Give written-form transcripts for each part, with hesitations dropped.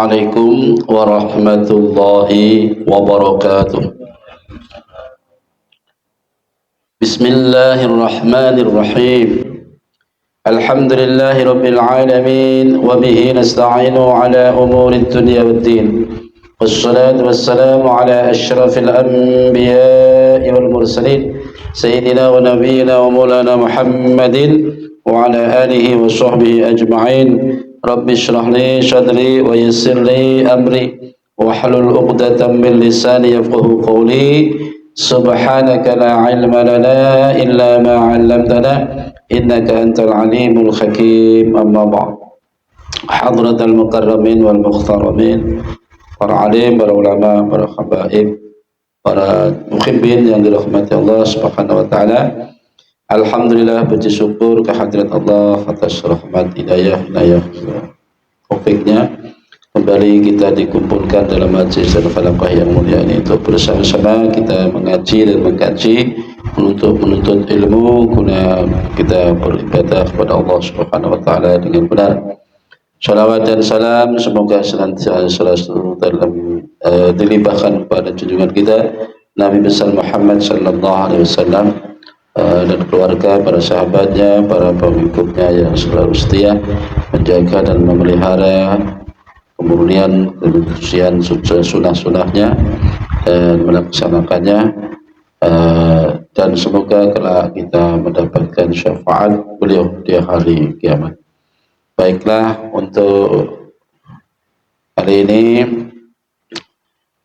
Assalamualaikum warahmatullahi wabarakatuh. Bismillahirrahmanirrahim. Alhamdulillahi rabbil alamin wa bihi nasta'inu ala umuri dunya waddin. Wassalatu wassalamu ala asyrafil anbiya'i wal mursalin sayyidina wa nabiyyina wa maulana Muhammadin wa ala alihi wa sahbihi ajma'in. Rabbi shrah li sadri wa yassir li amri wahlul 'uqdatam min lisani yafqahu qawli. Subhanaka la ilma lana illa ma 'allamtana innaka antal alimul hakim. Amma ba'd. Hadratal mukarramin wal mukhtaramin, para alim, para ulama, para habaib, para muhibbin yang dirahmati Allah Subhanahu wa taala. Alhamdulillah, puji syukur kehadirat Allah atas rahmat hidayah taufiknya. Kembali kita dikumpulkan dalam majlis dan halaqah yang mulia ini untuk bersama-sama kita mengaji dan mengkaji, menuntut ilmu guna kita beribadah kepada Allah Subhanahu wa taala dengan benar. Salawat dan salam semoga senantiasa selalu dalam dilimpahkan kepada junjungan kita Nabi besar Muhammad sallallahu alaihi wasallam dan keluarga, para sahabatnya, para pengikutnya yang selalu setia menjaga dan memelihara kemurnian, kesucian sunnah-sunnahnya dan melaksanakannya, dan semoga kelak kita mendapatkan syafaat beliau di hari kiamat. Baiklah, untuk hari ini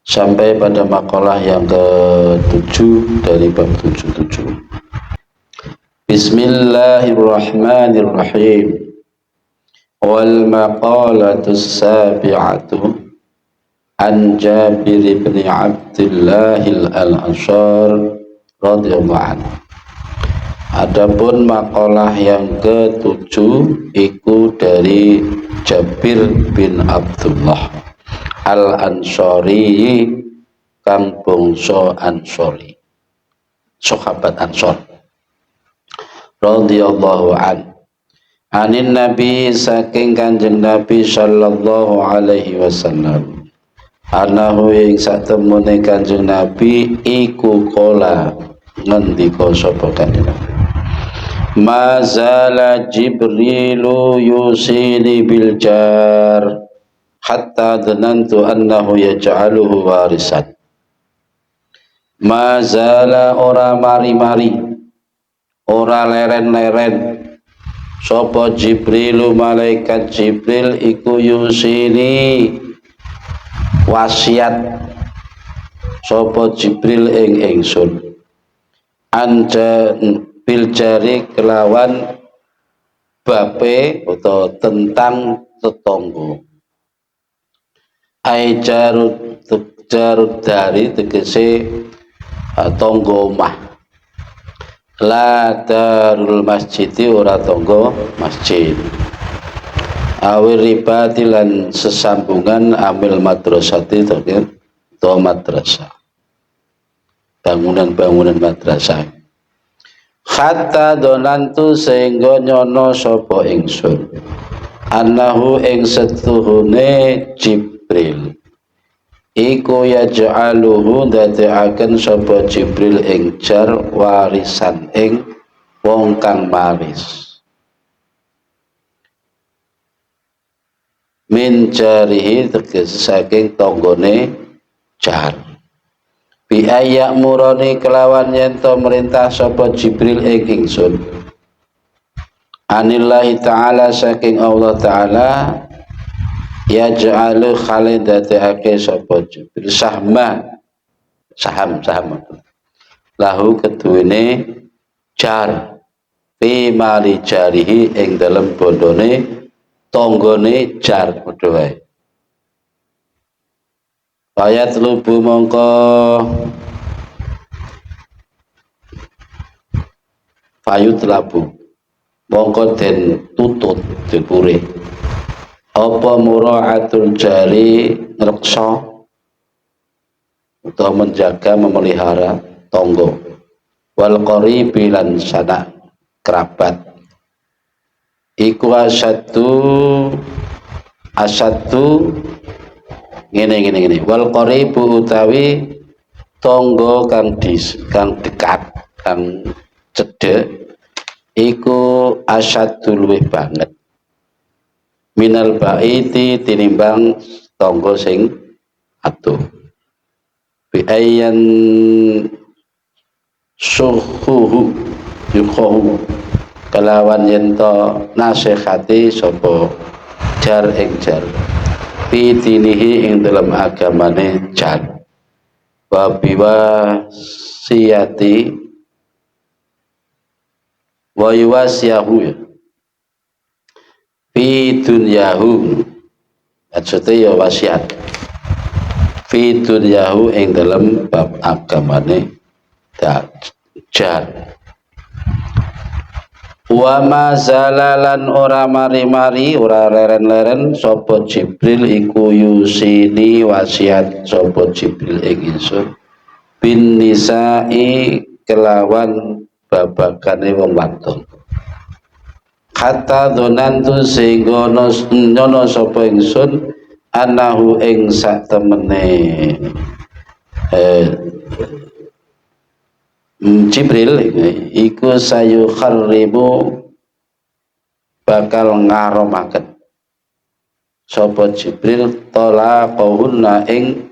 sampai pada makalah yang ke-7 dari bab 77. Bismillahirrahmanirrahim. Wal maqalatus sabi'atu an Jabir bin Abdullah al-Ansari radhiyallahu anhu. Adapun makalah yang ke-7 iku dari Jabir bin Abdullah al-Ansari, kang bangsa Ansori, sahabat Ansor radhiyallahu an. Anin Nabi, saking Kanjeng Nabi sallallahu alaihi wasallam, anahu ing satemune Kanjeng Nabi iku qala ngendika sapa Kanjeng Nabi, mazala Jibrilu yusini bil jar hatta dhanantu annahu yaj'aluhu warisan. Mazala ora mari-mari, ora leren-leren sapa Jibrilu, malaikat Jibril iku yusini wasiat sapa Jibril ing ingsun anja bil jari kelawan bape utawa tentang tetangga. Ai jarud dari tegese tangga omah, la darul masjidi ora tangga masjid, awir ribati lan sesambungan amil madrasati to madrasah, bangunan-bangunan madrasah. Hatta donantu sehingga nyono sapa ingsun annahu ing setuhune Jibril iku yaj'aluhu dadekaken sapa Jibril ing jar warisan ing wong kang maris, min jarihi tegese saking tanggane jar, bi ayak murani kelawan yen to merintah sapa Jibril ing ingsun, anillahi ta'ala saking Allah ta'ala, yaj'alu khalidati sapa Jibril saham lahu keduwene jar fi mali jarihi ing dalem bondone tanggane jar padha wae. Ayat lubu mongko fayut labu mongko den tutut dipure apa muraatul jari, ngreksa utawa menjaga memelihara tangga, wal qaribi lan sanak kerabat, iku asatu ngene. Wal qaribu utawi tangga kang dekat, kang cedhek iku asyadul luwih banget minal baiti tinimbang tangga sing adoh. Bi ayyan suhuhu yukhahu kelawan yento nasihati sapa jar ing jar fi dinihi ing dalam agamane jar wa biwasiyati wa yuwasiyahu ya fi dunyahu maksudnya ya wasiat fi dunyahu ing dalam bab agamane jar wa ma zalalan ora mari-mari ora leren-leren sapa Jibril iku yusini wasiat sapa Jibril ing ingsun bin nisa'i kelawan babakane wong wadon kata donantu sehingga nono sapa ingsun anahu ing sak temene Jibril iku sayu kharibu bakal ngaromaken sapa Jibril talaqahunna ing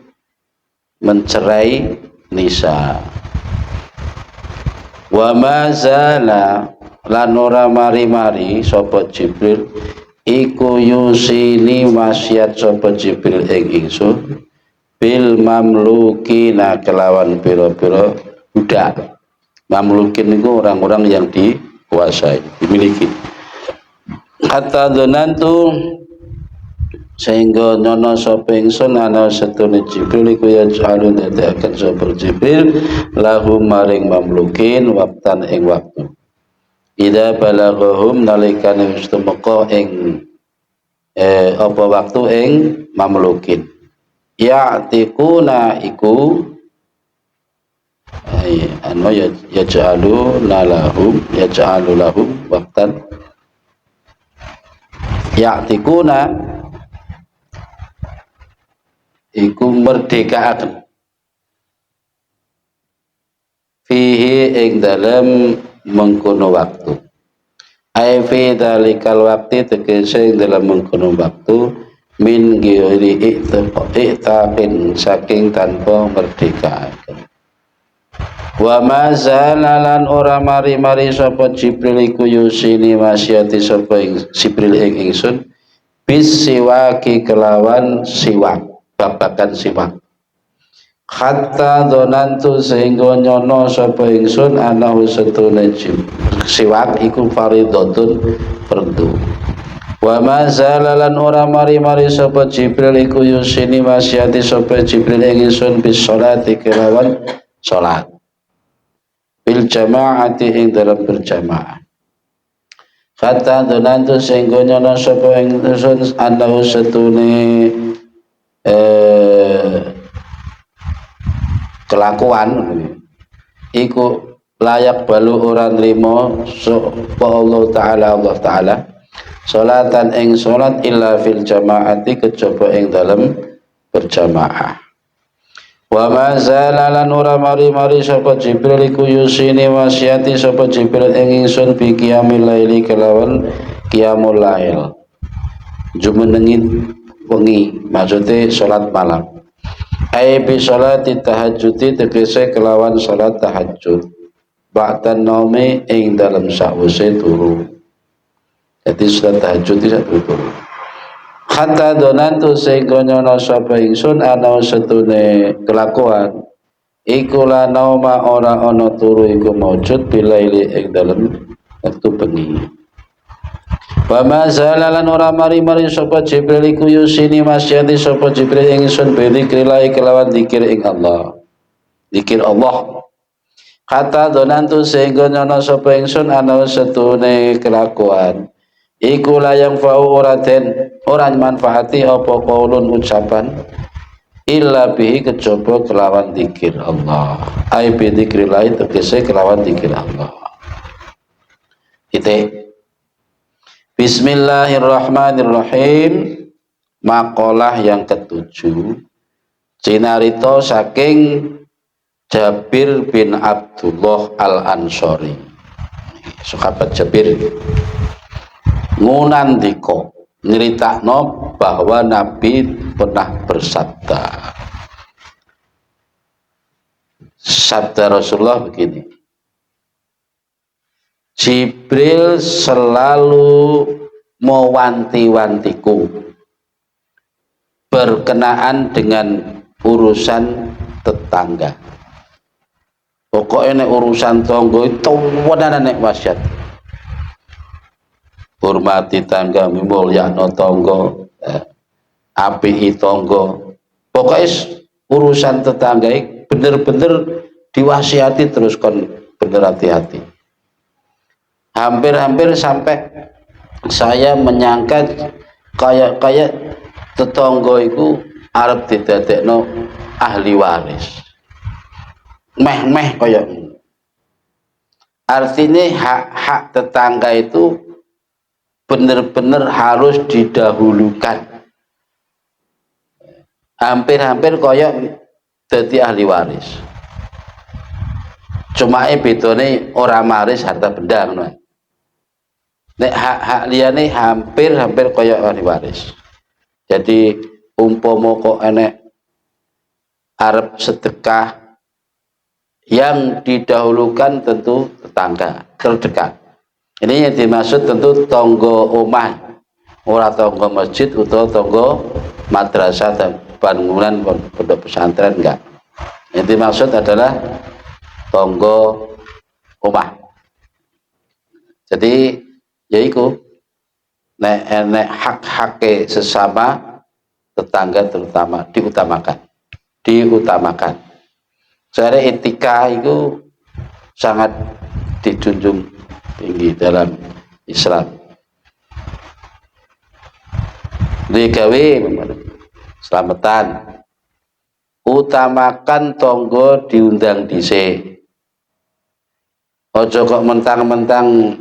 mencerai nisa wa mazala lan ora mari-mari sapa Jibril iku yusini wasiat sapa Jibril ing ingsun bil mamlukina kelawan pira-pira budak. Mamlukin itu orang-orang yang dikuasai, dimiliki. Kata donantu sehingga nono sapa ingsun ana setune Jibril iku ya jalun dadiaken sapa Jibril lahu maring mamlukin waktan ing waktu. Ida balaghum nalikane wis tumeka ing apa waktu ing mamlukin. Ya'tiquna iku anu yaj'alu lahum waqtan ya'tikuna iku merdekaaken fihi ing dalem mengkono waktu ai fi dalikal waqti tegese ing dalem mengkono waktu min ghairi iktaqin saking tanpa merdekaaken. Wa ma zalalan ora mari-mari sapa Jibril iku yusini wasiati sapa Jibril ing ingsun bis siwaki kelawan siwak babakan siwak hatta donantu sehingga nyono sapa ingsun ana setune siwak iku faridhatun fardu wa ma zalalan ora mari-mari sapa Jibril iku yusini wasiati sapa Jibril ing ingsun bis sholati kelawan salat bil jamaati ing dalam berjamaah kata donantu sehingga nyono sapa ingsun anahu setune kelakuan iku layak balu orang limo sapa Allah Ta'ala salatan ing salat illa fil jamaati kejaba ing dalam berjamaah. Wa ma zalalan ora mari-mari sapa Jibril iku yusini wasiati sapa Jibril ing ingsun bi qiyamil laili kelawan qiyamul lail jumenengi wengi maksude salat malam ai bi salati tahajjudi tegese kelawan salat tahajud ba'dan naumi ing dalam sawise turu jadi salat tahajud iki turu hatta donantu sehingga nyono sapa ingsun ana setune kelakuan iku la nauma ora ana turu iku maujud bilaili ing dalem wektu bengi wa ma zalalan ora mari-mari sapa Jibril iku yusini masyati sapa Jibril ingsun bi dzikrillah kelawan zikir ing Allah zikir Allah hatta donantu sehingga nyono sapa ingsun ana setune kelakuan iku layang fa'u ora manfaati apa qaulun ucapan illa bihi kejaba kelawan zikir Allah ai bi dzikrillah tegese kelawan zikir Allah Bismillahirrahmanirrahim makalah yang ketujuh cinarito saking Jabir bin Abdullah Al-Ansori. Sahabat Jabir ngunandika nyeritakno bahwa Nabi pernah bersabda. Sabda Rasulullah begini, Jibril selalu mewanti-wantiku berkenaan dengan urusan tetangga. Pokoknya nek urusan tangga itu wadana nek wasiat. Hormati tangga, mulyakno tangga, apiki tangga. Pokoknya urusan tetangga bener-bener diwasiati terus kon bener hati-hati. Hampir-hampir sampai saya menyangka kayak tetangga itu arep didadekno ahli waris. Meh-meh kayak artinya hak-hak tetangga itu benar-benar harus didahulukan. Hampir-hampir kayak jadi ahli waris. Cuma bedone ora maris harta benda ngono. Nek hak-hak liyane hampir kayak ahli waris. Jadi umpama kok enek arep sedekah yang didahulukan tentu tetangga terdekat. Ini yang dimaksud tentu tonggo omah, ora tonggo masjid atau tonggo madrasah dan bangunan pondok pesantren, enggak. Yang dimaksud adalah tonggo omah. Jadi yaiku nek hak-hake sesama tetangga terutama diutamakan. Secara etika itu sangat dijunjung tinggi dalam Islam. Digawe selamatan, utamakan tonggo diundang dhisik. Ojo kok mentang-mentang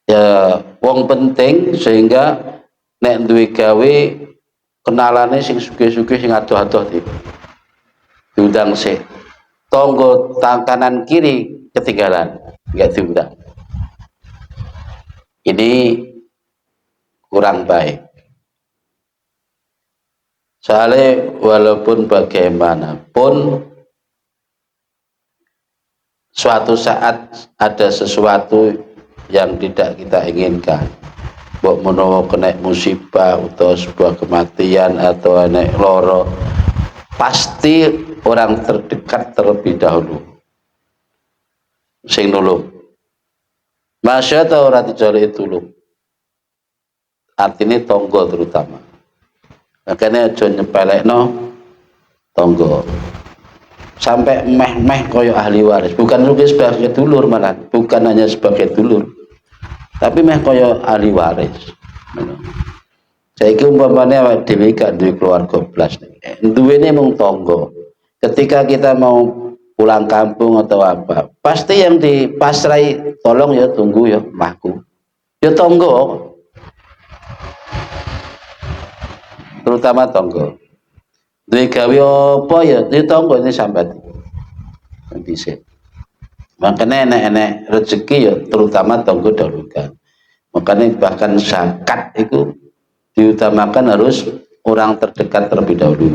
ya wong penting sehingga nek duwe gawe kenalane sing sugih-sugih sing adoh-adoh diundang sik. Tonggo kanan kiri ketinggalan, enggak diundang. Ini kurang baik. Soalnya walaupun bagaimanapun suatu saat ada sesuatu yang tidak kita inginkan, mbok menawa kena musibah atau sebuah kematian atau enek loro, pasti orang terdekat terlebih dahulu sing nulung. Masya Allah ora dijoleki tulung. Artinya tonggo terutama. Makanya aja nyepelekno tonggo. Sampai meh-meh koyo ahli waris, bukan juga sebagai dulur malah, bukan hanya sebagai dulur. Tapi meh koyo ahli waris. Saiki umpamane awake dhewe gak duwe keluarga blas. Duwene mung tonggo. Ketika kita mau pulang kampung atau apa, pasti yang dipasrai tolong ya tunggu ya mahku. Ya tonggo. Terutama tonggo. Duwe gawe apa ya tonggo ini sambat. Dhisik. Makanya enek-enek rezeki ya terutama tonggo dahulukan. Makanya bahkan zakat itu diutamakan harus orang terdekat terlebih dahulu.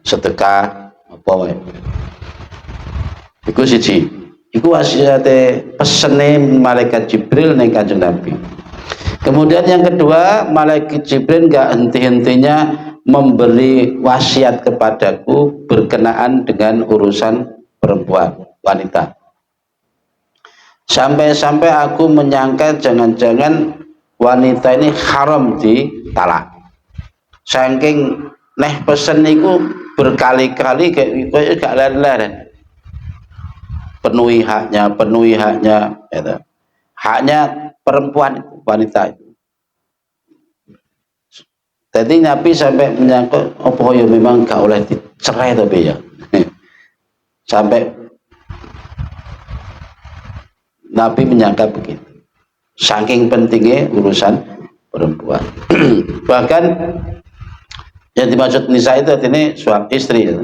Sedekah apa wae. Iku siji. Iku wasiate pesene malaikat Jibril ning Kanjeng Nabi. Kemudian yang kedua, malaikat Jibril enggak henti-hentinya memberi wasiat kepadaku berkenaan dengan urusan perempuan, wanita. Sampai-sampai aku menyangka jangan-jangan wanita ini haram ditalak. Saking neh pesen niku berkali-kali kayak gak leren-leren. Penuhi haknya gitu. Haknya perempuan itu, wanita itu. Jadi Nabi sampai menyangkut apa ya memang gak oleh dicerai tapi ya. Sampai Nabi menyangka begitu. Saking pentingnya urusan perempuan. Bahkan yang dimaksud nisa itu artinya suami istri, ya.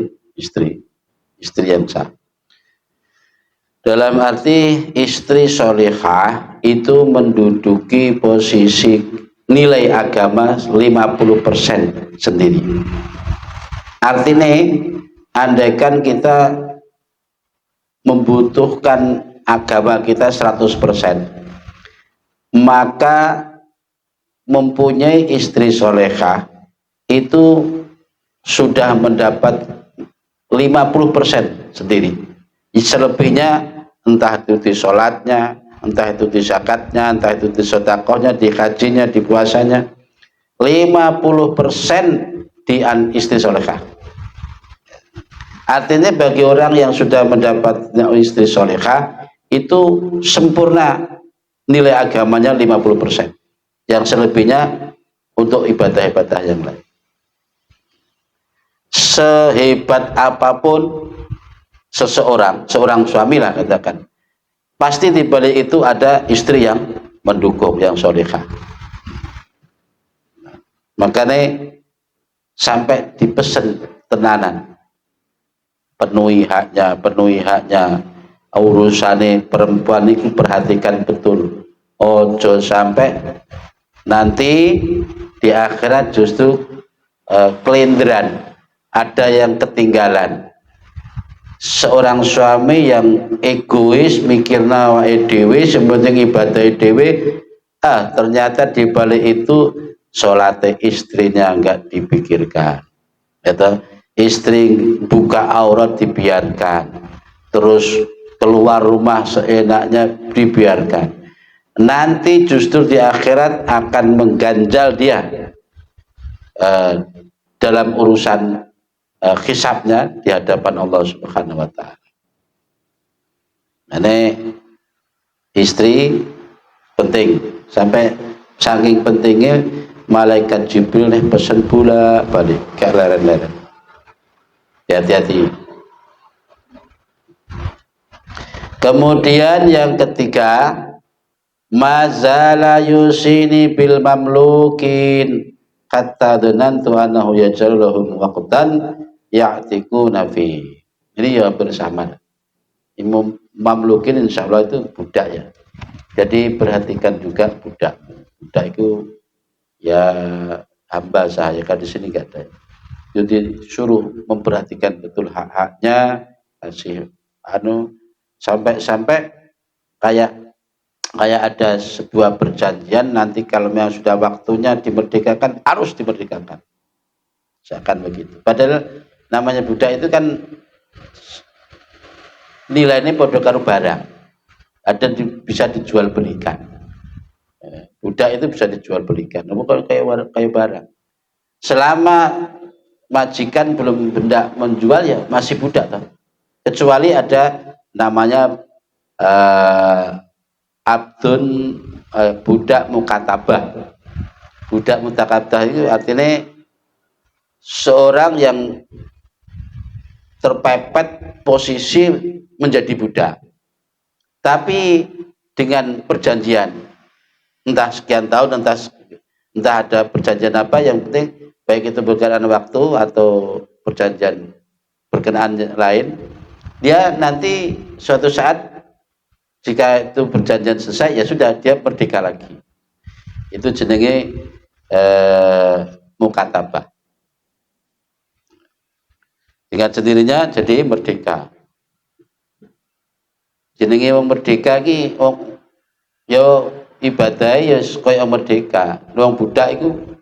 istri yang sah. Dalam arti istri solihah itu menduduki posisi nilai agama 50% sendiri. Artinya andaikan kita membutuhkan agama kita 100%, maka mempunyai istri solehah itu sudah mendapat 50% sendiri. Selebihnya entah itu di sholatnya, entah itu di zakatnya, entah itu di sedekahnya, di hajinya, di puasanya, 50% di istri solehah. Artinya bagi orang yang sudah mendapat istri solehah itu sempurna nilai agamanya 50%. Yang selebihnya untuk ibadah-ibadah yang lain. Sehebat apapun seorang suami lah katakan, pasti di balik itu ada istri yang mendukung, yang solehah. Makanya sampai dipesan tenanan, penuhi haknya, urusannya perempuan itu perhatikan betul. Ojo sampai nanti di akhirat justru kelinderan, ada yang ketinggalan. Seorang suami yang egois, mikirna wae dhewe, sementing ibadah dhewe, ternyata di balik itu sholat istrinya enggak dipikirkan. Gitu. Istri buka aurat dibiarkan, terus keluar rumah seenaknya dibiarkan. Nanti justru di akhirat akan mengganjal dia dalam urusan hisabnya di hadapan Allah Subhanahu wa taala. Ini istri penting, sampai saking pentingnya malaikat Jibril nih pesan pula balik ke leren-leren. Hati-hati. Kemudian yang ketiga, mazala yusini bil mamlukin hatta dhanantu annahu yaj'aluhum waqtan ya'tikuna fi. Ini ya bersama. Imam mamlukin insyaallah itu budak ya. Jadi perhatikan juga budak. Budak itu ya hamba sahaya, kan di sini enggak ada. Jadi suruh memperhatikan betul hak-haknya, kasih sampai kayak ada sebuah perjanjian, nanti kalau memang sudah waktunya dimerdekakan harus dimerdekakan. Seakan begitu. Padahal namanya budak itu kan nilainya podo karo barang. Ada bisa dijual belikan. Budak itu bisa dijual belikan. Bukan kayak barang. Selama majikan belum hendak menjual ya masih budak toh. Kecuali ada namanya abdun budak mukatabah. Budak mukatabah itu artinya seorang yang terpepet posisi menjadi budak, tapi dengan perjanjian entah sekian tahun, entah ada perjanjian apa, yang penting baik itu berkenaan waktu atau perjanjian berkenaan lain, dia nanti suatu saat jika itu perjanjian selesai ya sudah, dia merdeka lagi. Itu jenenge mukatabah. Dengan sendirinya jadi merdeka. Jenenge wong merdeka iki wong yo ibadah ya kaya merdeka. Wong budak iku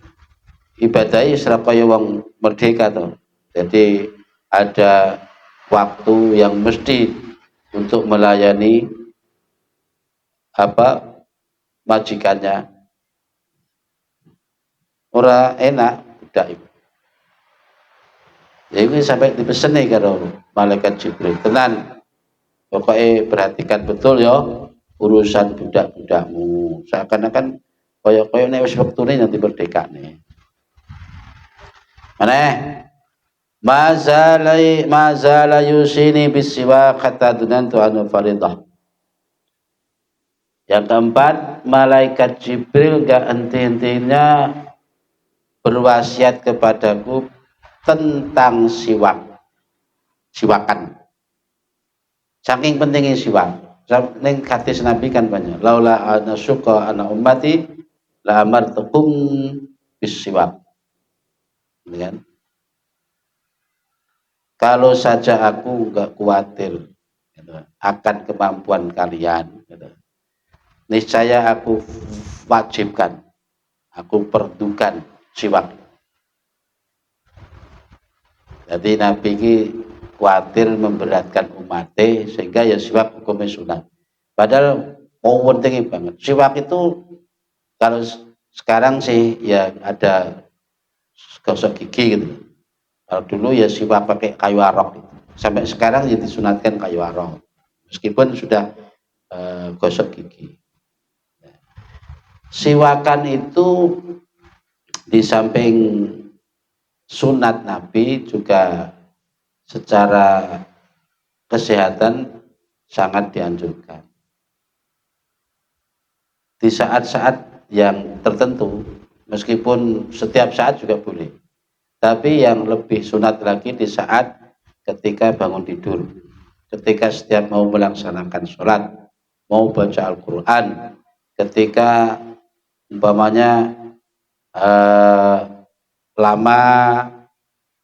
ibadah ya ora kaya wong merdeka to. Jadi ada waktu yang mesti untuk melayani majikannya. Ora enak budak itu. Ya itu sampai dipesan nih karo malaikat Jibril, tenan pokoknya perhatikan betul ya urusan budak-budakmu, seakan-akan kaya nek wis wektune nanti merdeka nih. Mazala yusini bisiwa kata dunantu anu faridah. Yang keempat, malaikat Jibril gak henti-hentinya berwasiat kepadaku tentang siwakan. Saking pentingnya siwak. Ning hadis Nabi kan banyak. Laula ana syuqa ana ummati la amartukum bisiwak. Kan? Kalau saja aku enggak khawatir gitu, akan kemampuan kalian, gitu, niscaya aku wajibkan, aku perdukan siwak. Jadi Nabi ini khawatir memberatkan umatnya sehingga ya siwak hukumnya sunat. Padahal mau pentingnya banget. Siwak itu kalau sekarang sih ya ada gosok gigi gitu. Kalau dulu ya siwak pakai kayu arok gitu. Sampai sekarang ya disunatkan kayu arok. Meskipun sudah gosok gigi. Siwakan itu di samping sunat Nabi juga secara kesehatan sangat dianjurkan. Di saat-saat yang tertentu, meskipun setiap saat juga boleh. Tapi yang lebih sunat lagi di saat ketika bangun tidur. Ketika setiap mau melaksanakan sholat, mau baca Al-Quran, ketika umpamanya lama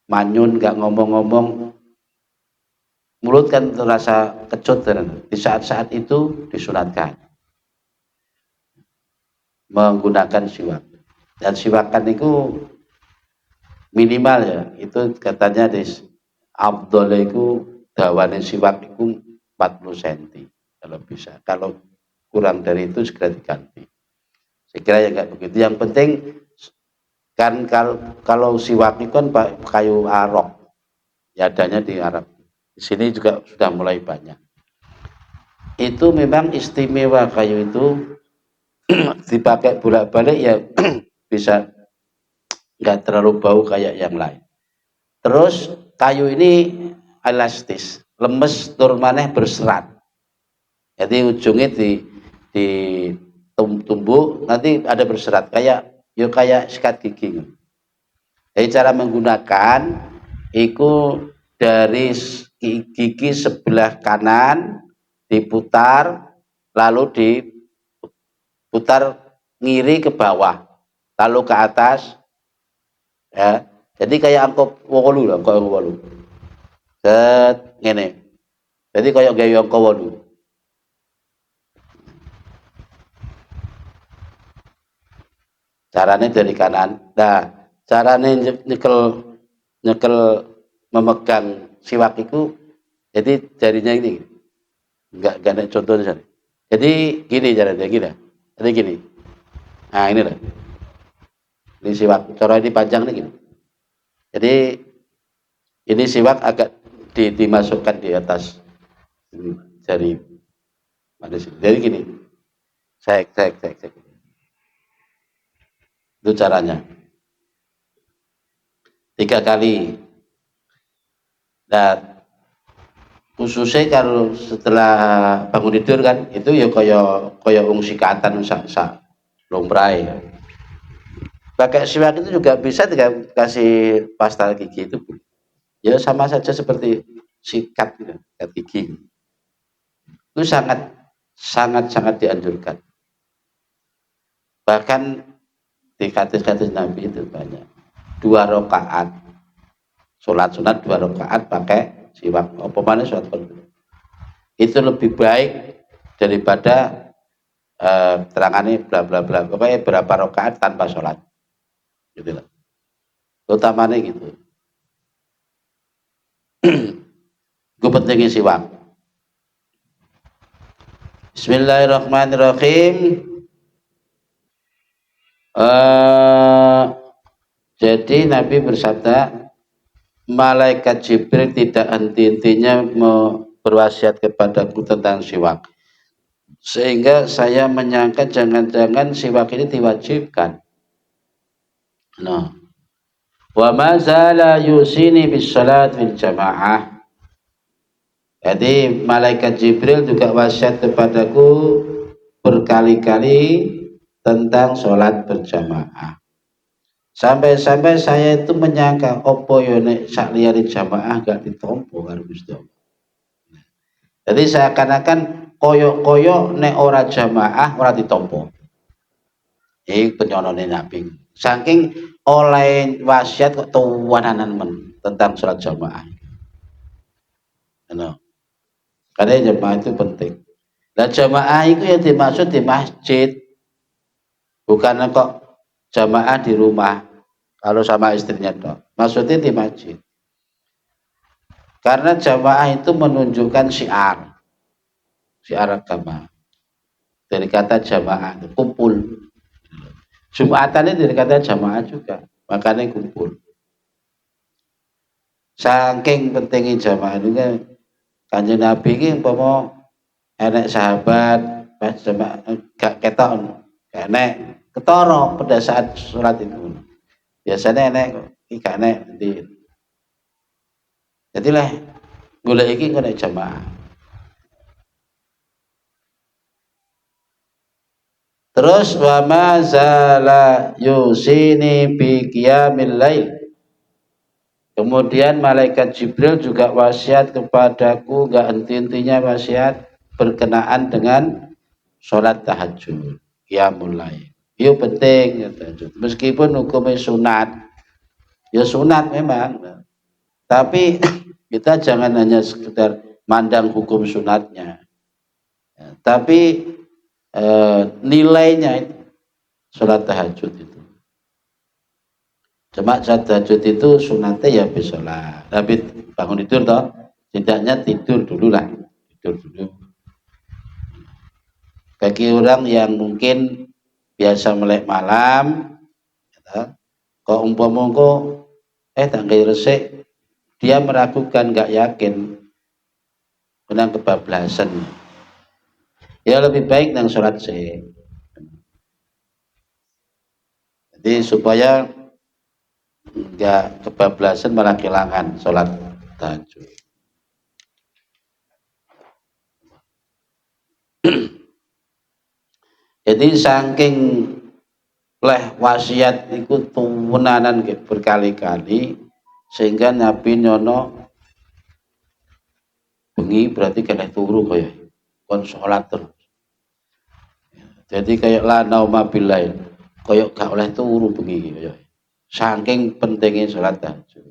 manyun gak ngomong-ngomong, mulut kan terasa kecut. Di saat-saat itu disunatkan menggunakan siwak. Dan siwakan itu minimal ya, itu katanya di Abdul itu dawane siwak itu 40 cm kalau bisa. Kalau kurang dari itu segera diganti. Saya kira ya nggak begitu. Yang penting kan kalau siwak itu kan kayu arok, ya adanya di Arab. Di sini juga sudah mulai banyak. Itu memang istimewa kayu itu dipakai bolak-balik ya bisa nggak terlalu bau kayak yang lain. Terus kayu ini elastis, lemes tur maneh berserat. Jadi ujungnya di tumbuk nanti ada berserat kayak sikat gigi. Jadi cara menggunakan itu dari gigi sebelah kanan diputar, lalu diputar ngiri ke bawah, lalu ke atas, ya. Jadi kayak angkop wolu lah, angkop wolu. Set ngene. Jadi kayak gaya angkop wolu. Caranya dari kanan. Nah, caranya nyekel memegang siwak itu, jadi jarinya ini. Enggak ada contohnya. Jadi gini caranya, gini. Jadi gini. Nah, ini lah. Ini siwak. Cara ini panjang nih gini. Jadi ini siwak agak dimasukkan di atas jari. Jadi gini. Sek. Itu caranya. 3 kali. Dan khususnya kalau setelah bangun tidur kan, itu ya kaya sikatan sak lombrai. Pakai siwak itu juga bisa dikasih pasta gigi itu. Ya sama saja seperti sikat gitu, sikat gigi. Itu sangat dianjurkan. Bahkan di hadis-hadis Nabi itu banyak. 2 rakaat sholat sunat 2 rakaat pakai siwak. Apa mana sholat fardu? Itu lebih baik daripada terangannya bla bla bla. Pokoknya berapa rakaat tanpa sholat. Gitu lah. Utamanya gitu. Gue pentingnya siwak. Bismillahirrahmanirrahim. Jadi Nabi bersabda, malaikat Jibril tidak henti-hentinya berwasiat kepadaku tentang siwak, sehingga saya menyangka jangan-jangan siwak ini diwajibkan. Nah, wa ma zala yusini bis salat fil jamaah. Jadi malaikat Jibril juga wasiat kepadaku berkali-kali tentang sholat berjamaah. Sampai-sampai saya itu menyangka opo yo nek sak liyane jamaah gak ditompo karo Gusti Allah. Jadi seakan-akan koyok-koyok nek ora jamaah ora ditompo. Iki penyonone Nabi. Saking oleh wasiat kok tuwananan men tentang sholat jamaah. Ano. Karena jamaah itu penting. Nah jamaah itu yang dimaksud di masjid. Bukan kok jamaah di rumah. Kalau sama istrinya toh. Maksudnya di masjid. Karena jamaah itu menunjukkan syiar. Syiar agama. Dari kata jamaah, kumpul. Jumatan ini dari kata jamaah juga. Makanya kumpul. Saking pentingnya jamaah itu kan. Kanjeng Nabi ini umpama enek sahabat pas jamaah gak ketok. Gak enek ketara pada saat sholat itu. Biasanya enek gak enek nanti. Jadilah golek iki kena jamaah. Terus wa ma zala yusini bi qiyamil lail. Kemudian malaikat Jibril juga wasiat kepadaku, gak henti-hentinya wasiat berkenaan dengan sholat tahajud, qiyamul lail. Itu penting ya tahajud. Meskipun hukumnya sunat, ya sunat memang. Tapi kita jangan hanya sekedar mandang hukum sunatnya. Ya, tapi nilainya itu sholat tahajud itu. Cuma sholat tahajud itu sunatnya ya bisa sholat. Tapi bangun tidur toh, tidaknya tidur dulu lah, tidur dulu. Bagi orang yang mungkin biasa melek malam, ya, kok umpama tanggal resik, dia meragukan, nggak yakin, menang kebablasan. Ya lebih baik nang sholat sih. Jadi supaya enggak kebablasan malah kehilangan sholat tahajud. Jadi saking leh wasiat ikut tuwunanan berkali-kali sehingga Nabi nyono bengi berarti kena turu kaya kon sholat terus. Jadi kayak la nauma billail, kayak gak oleh turu bengi kaya. Saking pentingnya sholat tahajud.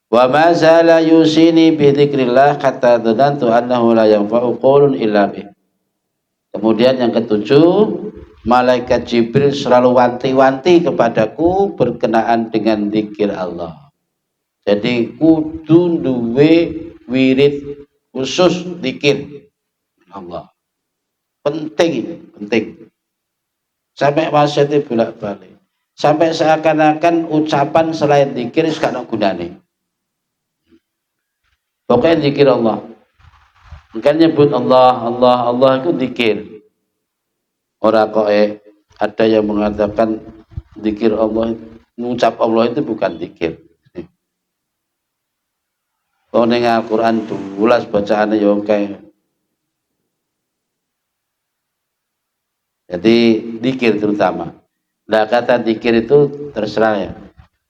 Wa ma zala yusini bi dzikrillah hatta dhanantu annahu la yanfa'u qaulun illa bih. Kemudian yang ketujuh, malaikat Jibril selalu wanti-wanti kepadaku berkenaan dengan zikir Allah. Jadi kudu duwe wirid khusus zikir Allah. Penting ini, penting. Sampai wasiatnya bolak-balik. Sampai seakan-akan ucapan selain zikir gak ono gunane. Pokoknya zikir Allah. Bukan nyebut Allah, Allah, Allah itu zikir. Orang kok ada yang mengatakan zikir Allah, mengucap Allah itu bukan zikir. Kalau dengan Al-Quran 12 bacaannya ya oke. Jadi zikir terutama. Nah kata zikir itu terserah ya.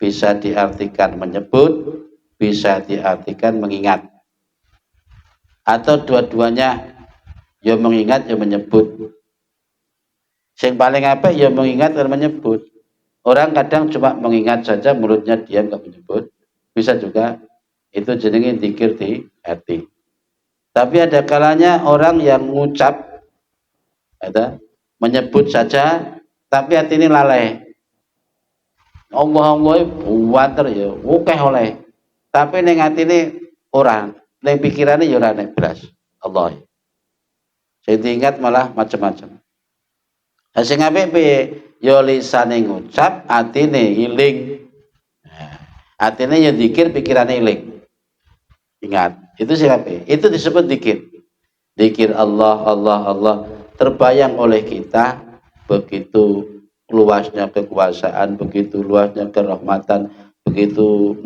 Bisa diartikan menyebut, bisa diartikan mengingat. Atau dua-duanya, ya mengingat ya menyebut. Yang paling apa ya mengingat dan menyebut. Orang kadang cuma mengingat saja, mulutnya diam gak menyebut. Bisa juga itu jenenge zikir di hati. Tapi ada kalanya orang yang mengucap, menyebut saja, tapi hati ini lalai. Allah buater ya, oke oleh. Tapi ning hati ini orang, ning pikirannya ya ora nek belas. Allah. Saya ingat malah macam-macam. Sing apik piye? Ya lisane ngucap, atine iling. Atine ya zikir, pikirane iling. Ingat, itu siapa? Itu disebut zikir. Zikir Allah, Allah, Allah terbayang oleh kita begitu luasnya kekuasaan, begitu luasnya kerahmatan, begitu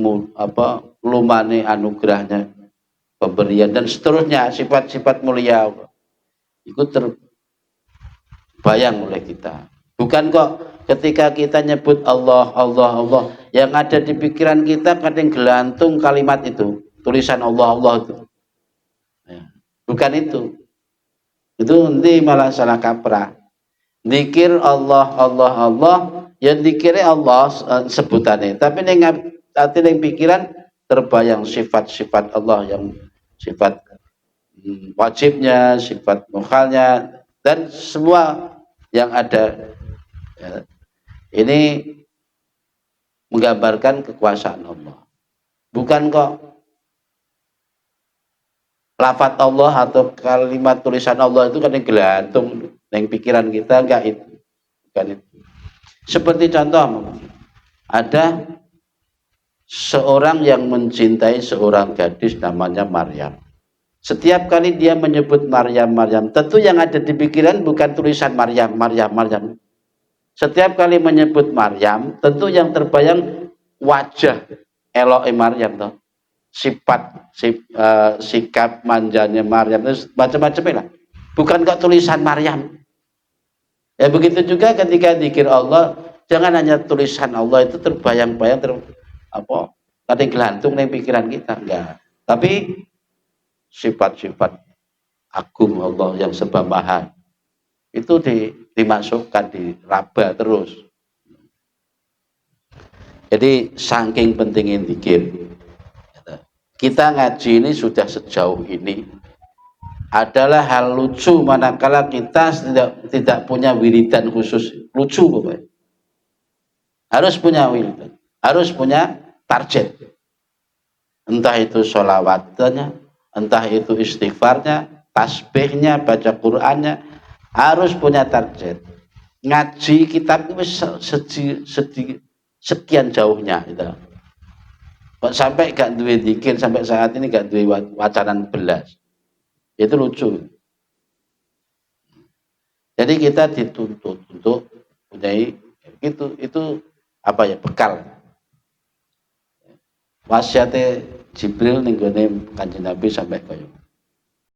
lumane anugerahnya, pemberian dan seterusnya sifat-sifat mulia Allah. Itu bayang oleh kita. Bukan kok ketika kita nyebut Allah, Allah, Allah, yang ada di pikiran kita kadang gelantung kalimat itu, tulisan Allah, Allah itu. Ya. Bukan itu. Itu nanti malah salah kaprah. Dikir Allah, Allah, Allah, ya dikirnya Allah sebutannya. Tapi dengan hati yang pikiran terbayang sifat-sifat Allah yang sifat wajibnya, sifat mukhalnya, dan semua yang ada. Ya. Ini menggambarkan kekuasaan Allah. Bukan kok lafaz Allah atau kalimat tulisan Allah itu kan yang gelantung yang pikiran kita, enggak itu. Bukan itu. Seperti contoh, ada seorang yang mencintai seorang gadis namanya Maryam. Setiap kali dia menyebut Maryam, Maryam, tentu yang ada di pikiran bukan tulisan Maryam, Maryam, Maryam. Setiap kali menyebut Maryam, tentu yang terbayang wajah elok Maryam toh. Sikap manjanya Maryam, terus macam-macam lah. Bukan kok tulisan Maryam. Ya begitu juga ketika zikir Allah, jangan hanya tulisan Allah itu terbayang-bayang kadang gelantung di pikiran kita, enggak. Tapi sifat-sifat agung Allah yang serba maha itu dimasukkan, diraba terus. Jadi saking pentingnya zikir. Kita ngaji ini sudah sejauh ini adalah hal lucu manakala kita tidak punya wiridan khusus. Lucu pokoknya. Harus punya wiridan, harus punya target. Entah itu sholawatnya, entah itu istighfarnya, tasbihnya, baca Qur'annya, harus punya target. Ngaji kitab itu sekian jauhnya gitu. Kok sampai gak duwe zikir sampai saat ini gak duwe wacanan belas. Itu lucu. Jadi kita dituntut untuk punya itu apa ya, bekal. Wasiate Jibril ning gone Kanjeng Nabi sampai kaya